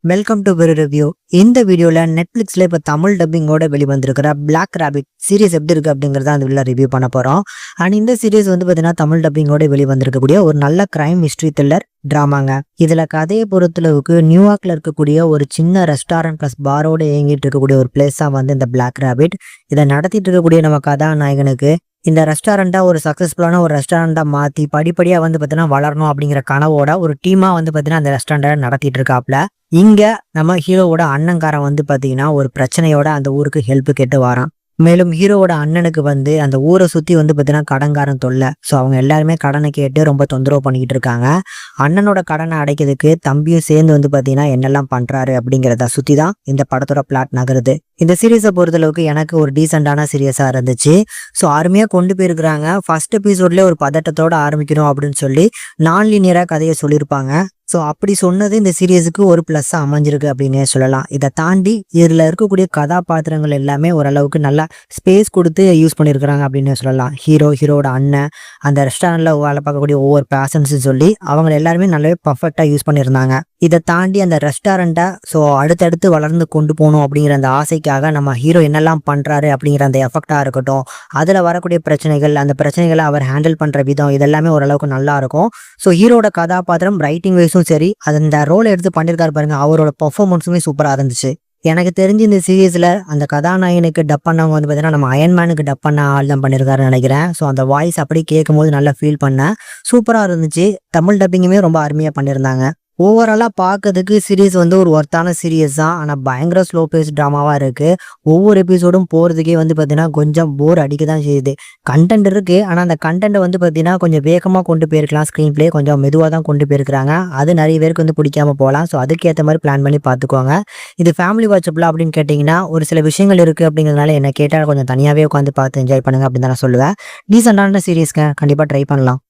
Welcome to very review. இந்த வீடியோல நெட்ஃபிளிக்ஸ்ல இப்ப தமிழ் டப்பிங்கோட வெளிவந்திருக்கிற பிளாக் ராபிட் சீரிஸ் எப்படி இருக்கு அப்படிங்கறத அந்த வீடியோல ரிவ்யூ பண்ண போறோம். அண்ட் இந்த சீரிஸ் வந்து பாத்தீங்கன்னா தமிழ் டப்பிங்கோட வெளிவந்திருக்கக்கூடிய ஒரு நல்ல கிரைம் மிஸ்ட்ரி த்ரில்லர் டிராமாங்க. இதுல கதையை பொறுத்தளவுக்கு நியூயார்க்ல இருக்கக்கூடிய ஒரு சின்ன ரெஸ்டாரண்ட் பிளஸ் பாரோட இயங்கிட்டு இருக்கக்கூடிய ஒரு பிளேஸா வந்து இந்த பிளாக் ராபிட். இதை நடத்திட்டு இருக்கக்கூடிய நம்ம கதாநாயகனுக்கு இந்த ரெஸ்டாரண்டா ஒரு சக்சஸ்ஃபுல்லான ஒரு ரெஸ்டாரண்டா மாத்தி படிப்படியா வந்து பாத்தீங்கன்னா வளரணும் அப்படிங்கிற கனவோட ஒரு டீமா வந்து பாத்தீங்கன்னா அந்த ரெஸ்டாரண்ட நடத்திட்டு இருக்காப்ல. இங்க நம்ம ஹீரோவோட அண்ணங்காரன் வந்து பாத்தீங்கன்னா ஒரு பிரச்சனையோட அந்த ஊருக்கு ஹெல்ப் கேட்டு வாரான். மேலும் ஹீரோவோட அண்ணனுக்கு வந்து அந்த ஊரை சுத்தி வந்து பாத்தீங்கன்னா கடன்காரன் தொல்லை. ஸோ அவங்க எல்லாருமே கடனை கேட்டு ரொம்ப தொந்தரவு பண்ணிக்கிட்டு இருக்காங்க. அண்ணனோட கடனை அடைக்கிறதுக்கு தம்பியும் சேர்ந்து வந்து பாத்தீங்கன்னா என்னெல்லாம் பண்றாரு அப்படிங்கிறத சுத்தி தான் இந்த படத்தோட பிளாட் நகருது. இந்த சீரீஸை பொறுத்தளவுக்கு எனக்கு ஒரு டீசெண்டான சீரியஸா இருந்துச்சு. ஸோ அருமையா கொண்டு போயிருக்கிறாங்க. ஃபர்ஸ்ட் எபிசோட்லேயே ஒரு பதட்டத்தோட ஆரம்பிக்கணும் அப்படின்னு சொல்லி நான் லீனியரா கதையை சொல்லியிருப்பாங்க. ஸோ அப்படி சொன்னது இந்த சீரியஸுக்கு ஒரு ப்ளஸ்ஸாக அமைஞ்சிருக்கு அப்படின்னே சொல்லலாம். இதை தாண்டி இதில் இருக்கக்கூடிய கதாபாத்திரங்கள் எல்லாமே ஓரளவுக்கு நல்லா ஸ்பேஸ் கொடுத்து யூஸ் பண்ணியிருக்கிறாங்க அப்படின்னு சொல்லலாம். ஹீரோட அண்ணன், அந்த ரெஸ்டாரண்ட்டில் வேலை பார்க்கக்கூடிய ஒவ்வொரு பேசன்ஸும் சொல்லி அவங்க எல்லாருமே நல்லாவே பர்ஃபெக்டாக யூஸ் பண்ணியிருந்தாங்க. இதை தாண்டி அந்த ரெஸ்டாரண்ட்டை ஸோ அடுத்தடுத்து வளர்ந்து கொண்டு போகணும் அப்படிங்கிற அந்த ஆசைக்காக நம்ம ஹீரோ என்னெல்லாம் பண்ணுறாரு அப்படிங்கிற அந்த எஃபெக்டாக இருக்கட்டும், அதில் வரக்கூடிய பிரச்சனைகள், அந்த பிரச்சனைகளை அவர் ஹேண்டில் பண்ணுற விதம், இதெல்லாமே ஓரளவுக்கு நல்லா இருக்கும். ஸோ ஹீரோட கதாபாத்திரம் ரைட்டிங் வைஸும் சரி, அந்த ரோல் எடுத்து பண்ணியிருக்காரு பாருங்க, அவரோட பர்ஃபார்மன்ஸுமே சூப்பராக இருந்துச்சு. எனக்கு தெரிஞ்சு இந்த சீரீஸில் அந்த கதாநாயகனுக்கு டப் பண்ணவங்க வந்து பார்த்தீங்கன்னா நம்ம அயன்மேனுக்கு டப் பண்ண ஆள் தான் பண்ணியிருக்காருன்னு நினைக்கிறேன். ஸோ அந்த வாய்ஸ் அப்படி கேட்கும்போது நல்லா ஃபீல் பண்ணேன். சூப்பராக இருந்துச்சு. தமிழ் டப்பிங்குமே ரொம்ப அருமையாக பண்ணியிருந்தாங்க. ஓவராலாக பார்க்கறதுக்கு சீரீஸ் வந்து ஒரு ஒர்த்தான சீரியஸ் தான். ஆனால் பயங்கர ஸ்லோ பேஸ் ட்ராமாவாக இருக்குது. ஒவ்வொரு எபிசோடும் போகிறதுக்கே வந்து பார்த்தீங்கன்னா கொஞ்சம் போர் அடிக்க தான் செய்யுது. கண்டென்ட் இருக்குது, ஆனால் அந்த கண்டென்ட்டை வந்து பார்த்தீங்கன்னா கொஞ்சம் வேகமாக கொண்டு போயிருக்கலாம். ஸ்க்ரீன் பிளே கொஞ்சம் மெதுவாக தான் கொண்டு போயிருக்கிறாங்க. அது நிறைய பேருக்கு வந்து பிடிக்காம போகலாம். ஸோ அதுக்கேற்ற மாதிரி பிளான் பண்ணி பார்த்துக்கோங்க. இது ஃபேமிலி வாட்சபிளா அப்படின்னு கேட்டிங்கன்னா ஒரு சில விஷயங்கள் இருக்குது அப்படிங்கிறதுனால என்ன கேட்டால் கொஞ்சம் தனியாகவே உட்காந்து பார்த்து என்ஜாய் பண்ணுங்க அப்படின்னு தான் நான் சொல்லுவேன். டீசெண்டான சீரீஸ்க்கு கண்டிப்பாக ட்ரை பண்ணலாம்.